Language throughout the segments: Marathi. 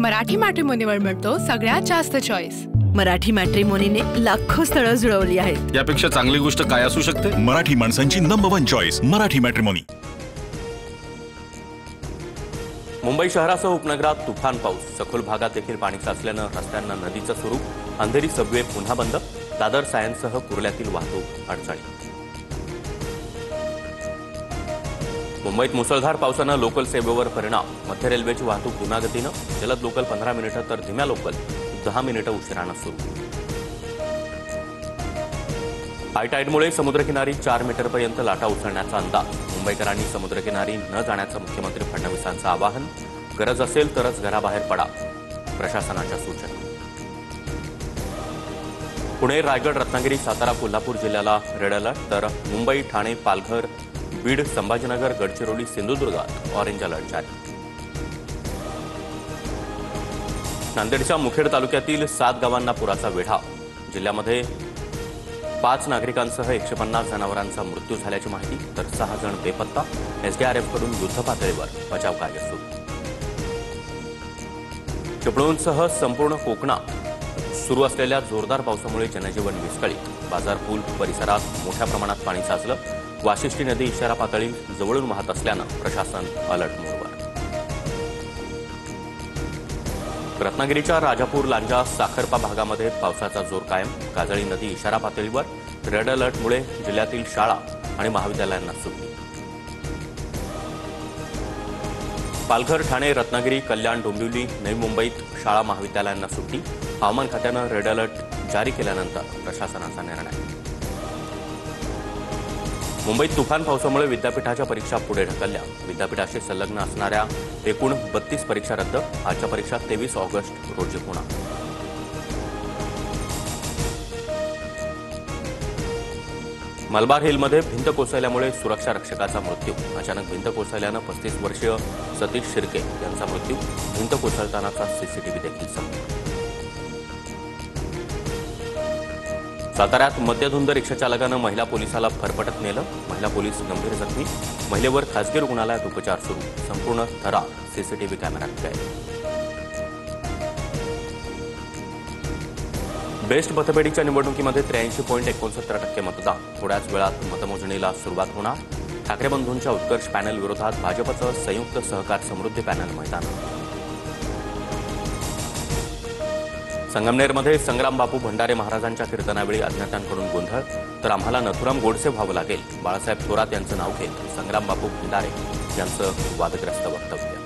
मराठी मॅट्रिमोनीवर मिळतो सगळ्यात जास्त चॉईस। मराठी मॅट्रिमोनीने लाखो स्थळं जुळवली आहेत। यापेक्षा चांगली गोष्ट काय असू शकते? मराठी माणसांची number 1 choice Marathi matrimony. Mumbai शहरासह उपनगरात तुफान पाऊस, सखोल भागात देखील पाणी साचल्यानं रस्त्यांना नदीचं स्वरूप, अंधेरी सबवे पुन्हा बंद, दादर सायन्ससह कुर्ल्यातील वाहतूक अडचणी। मुंबईत मुसळधार पावसानं लोकल सेवेवर परिणाम, मध्य रेल्वेची वाहतूक धीम्या गतीनं, जलद लोकल 15 मिनिटं तर धीम्या लोकल 10 मिनिटं उशिरानं सुरू। हायटाईडमुळे समुद्रकिनारी 4 मीटरपर्यंत लाटा उसळण्याचा अंदाज, मुंबईकरांनी समुद्रकिनारी न जाण्याचं मुख्यमंत्री फडणवीसांचं आवाहन, गरज असेल तरच घराबाहेर पडा, प्रशासनाच्या सूचना। पुणे, रायगड, रत्नागिरी, सातारा, कोल्हापूर जिल्ह्याला रेड अलर्ट, तर मुंबई, ठाणे, पालघर, बीड, संभाजीनगर, गडचिरोली, सिंधुदुर्गात ऑरेंज अलर्ट जारी। नांदेडच्या मुखेड तालुक्यातील 7 गावांना पुराचा वेढा, जिल्ह्यामध्ये 5 नागरिकांसह 150 जनावरांचा मृत्यू झाल्याची माहिती, तर 6 जण बेपत्ता, एसडीआरएफकडून युद्धपातळीवर बचाव कार्य सुरू। चिपळूणसह संपूर्ण कोकणात सुरू असलेल्या जोरदार पावसामुळे जनजीवन विस्कळीत, बाजार पूल परिसरात मोठ्या प्रमाणात पाणी साचलं, वाशिष्ठी नदी इशारा पातळी जवळून वाहत असल्यानं प्रशासन अलर्ट मोडवर। रत्नागिरीच्या राजापूर, लांजा, साखरपा भागामध्ये पावसाचा जोर कायम, काजळी नदी इशारा पातळीवर, रेड अलर्टमुळे जिल्ह्यातील शाळा आणि महाविद्यालयांना सुट्टी। पालघर, ठाणे, रत्नागिरी, कल्याण, डोंबिवली, नवी मुंबईत शाळा महाविद्यालयांना सुट्टी, हवामान खात्यानं रेड अलर्ट जारी केल्यानंतर प्रशासनाचा निर्णय। मुंबईत तुफान पावसामुळे विद्यापीठाच्या परीक्षा पुढे ढकलल्या, विद्यापीठाशी संलग्न असणाऱ्या एकूण 32 परीक्षा रद्द, आजच्या परीक्षा 23 ऑगस्ट रोजी होणार। मलबार हिलमध्ये भिंत कोसळल्यामुळे सुरक्षा रक्षकाचा मृत्यू, अचानक भिंत कोसळल्यानं 35 वर्षीय सतीश शिर्के यांचा मृत्यू, भिंत कोसळतानाचा सीसीटीव्ही देखील समोर। साताऱ्यात मद्यधुंद रिक्षाचालकानं महिला पोलिसाला फरफटत नेलं, महिला पोलीस गंभीर जखमी, महिलेवर खासगी रुग्णालयात उपचार सुरू, संपूर्ण थरार सीसीटीव्ही कॅमेऱ्यात कैद। बेस्ट मतपेढीच्या निवडणुकीमध्ये 83.69% मतदान, थोड्याच वेळात मतमोजणीला सुरुवात होणार, ठाकरे बंधूंच्या उत्कर्ष पॅनल विरोधात भाजपचं संयुक्त सहकार समृद्धी पॅनल मैदानात। संगमनेरमध्ये संग्राम बापू भंडारे महाराजांच्या कीर्तनावेळी अज्ञातांकडून गोंधळ, तर नथुराम गोडसे व्हावं लागेल, बाळासाहेब थोरात यांचं नाव घेत संग्राम बापू भंडारे यांचं वादग्रस्त वक्तव्य।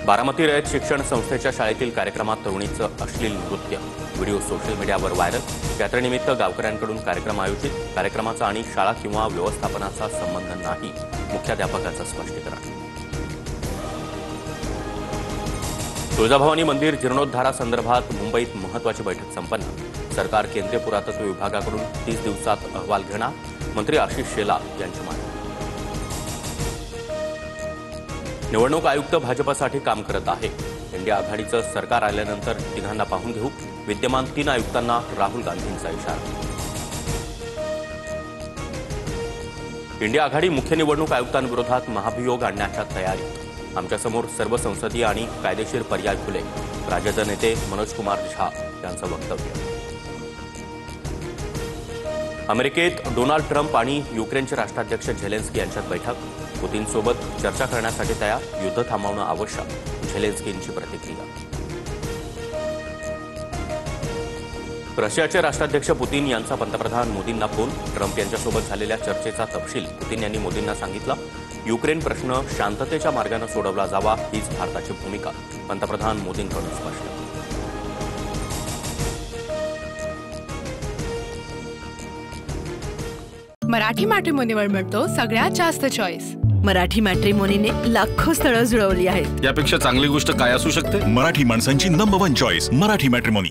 बारामती रयत शिक्षण संस्थेच्या शाळेतील कार्यक्रमात तरुणीचं अश्लील नृत्य, व्हिडिओ सोशल मीडियावर व्हायरल, यात्रेनिमित्त गावकऱ्यांकडून कार्यक्रम आयोजित, कार्यक्रमाचा आणि शाळा किंवा व्यवस्थापनाचा संबंध नाही, मुख्याध्यापकाचं स्पष्टीकरण। तुळजाभवानी मंदिर जीर्णोद्धारासंदर्भात मुंबईत महत्त्वाची बैठक संपन्न, सरकार केंद्रीय पुरातत्व विभागाकडून 30 दिवसात अहवाल घेणार, मंत्री आशिष शेलार यांची माहिती। निवडणूक आयुक्त भाजपसाठी काम करत आहे, इंडिया आघाडीचं सरकार आल्यानंतर तिघांना पाहून घेऊ, विद्यमान 3 आयुक्तांना राहुल गांधींचा इशारा। इंडिया आघाडी मुख्य निवडणूक आयुक्तांविरोधात महाभियोग आणण्याच्या तयारीत, आमच्यासमोर सर्व संसदीय आणि कायदेशीर पर्याय खुले, राजद नेते मनोज कुमार झा यांचं वक्तव्य। अमेरिकेत डोनाल्ड ट्रम्प आणि युक्रेनचे राष्ट्राध्यक्ष झेलेन्स्की यांच्यात बैठक, पुतीनसोबत चर्चा करण्यासाठी तयार, युद्ध थांबवणं आवश्यक, झेलेन्स्कींची प्रतिक्रिया। रशियाचे राष्ट्राध्यक्ष पुतीन यांचा पंतप्रधान मोदींना फोन, ट्रम्प यांच्यासोबत झालेल्या चर्चेचा तपशील पुतीन यांनी मोदींना सांगितला, युक्रेन प्रश्न शांततेच्या मार्गाने सोडवला जावा, हीच भारताची भूमिका, पंतप्रधान मोदींकडून स्पष्ट। मराठी मॅट्रिमोनीवर मिळतो सगळ्यात जास्त चॉईस। मराठी मॅट्रिमोनीने लाखो स्थळं जुळवली आहेत। यापेक्षा चांगली गोष्ट काय असू शकते? मराठी माणसांची नंबर 1 चॉईस मराठी मॅट्रिमोनी।